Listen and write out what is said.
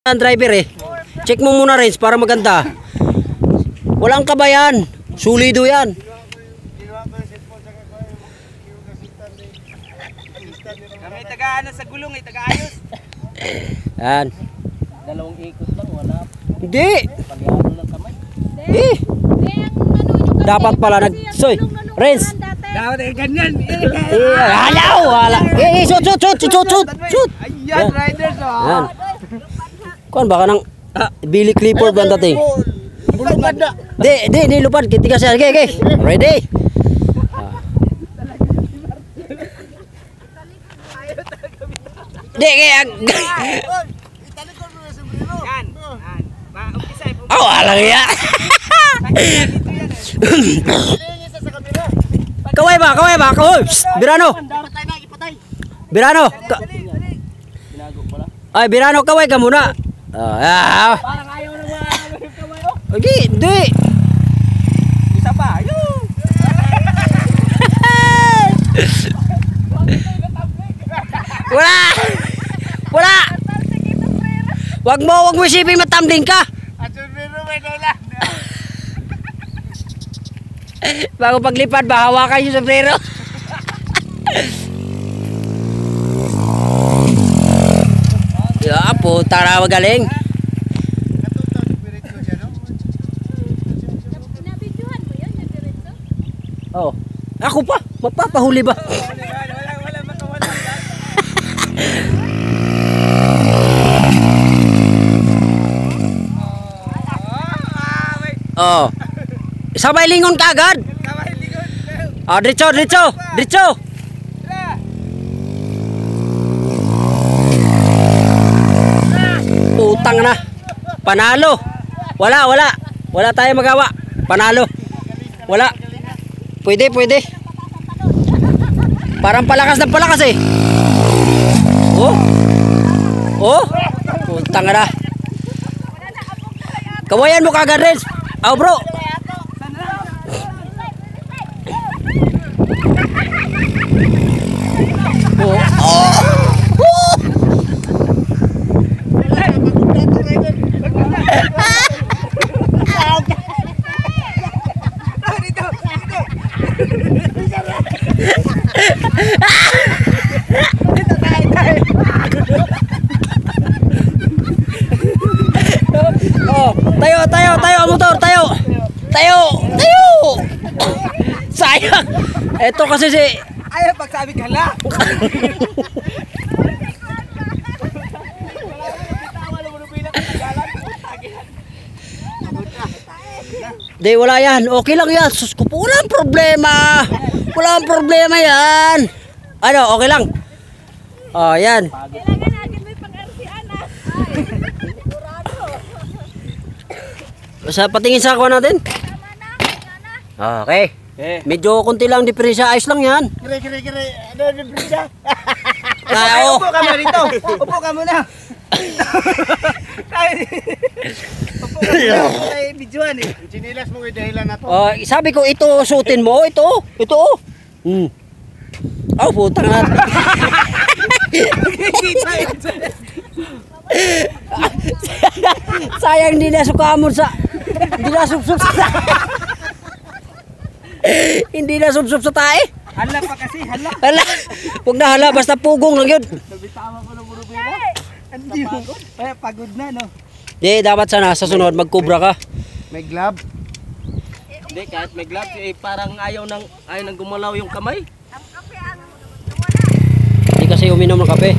Ang driver eh. Check mo muna Renz para maganda. Walang kabayan. Sulido yan. May taga-ano sa gulong, may taga-ayos. Yan. Dalawang ikot lang, wala. Hindi. Palyado lang kamay. Hindi. Dapat pala Soy, Renz. Dapat ay ganyan. Halaw, wala. Shoot. Ayan, riders. Yan. Kuan baka nang Billy Clifford ba dating? Bulungan na. Di lupad kita siya. Okay. Ready? Kaya. Yan. Oh, alang ya. Kaway ba? Kaway. Birano. Birano. Ay, Birano, kaway ka muna. Parang ayaw na kaway. Okay, hindi. Isa pa. Wala. Wag mo isipin matambling ka. Bago paglipad ba, hawakan yung sombrero. Po, tara magaling. Oh, ako pa, mapapahuli ba? Wala makawala. Oh. Sabay lingon ka agad. Diretso. Utang na. Panalo. Wala tayong magawa. Panalo. Wala. Pwede. Parang palakas eh. Oh. Utang na. Kawayan mo kagad, Renz. Oh, bro. Tayo motor, tayo. Sayang. Ito kasi si Ayaw pagsabi ka lang. Di, wala yan. Okay lang yan. Sus ko po, walang problema. Walang problema yan. Ano, okay lang. Oh, yan. Kailangan natin may pang-RCan na. Sa patingin sa ako natin. Okay. Medyo konti lang diferensya. Ayos lang yan. Kire. Ano diferensya? Tayo. Upo ka muna dito. Upo ka muna. Upo ka muna. Ay, videoan eh. Chinilas mo yung dahilan na to. Sabi ko, ito suotin mo. Ito. Oh, putang na. Sayang hindi na sukamon sa... Hindi na subsub sa... Hindi na subsub sa tae. Hala pa kasi, hala. Huwag na hala, basta pugong lang yun. Nabitama ko ng burubira. Hindi mo. Kaya pagod na, no? Di, dapat sana sa sunod magkubra ka. May glove? Hindi, kahit may glove, parang ayaw nang gumalaw yung kamay. Ang kape ang Hindi kasi uminom ng kape.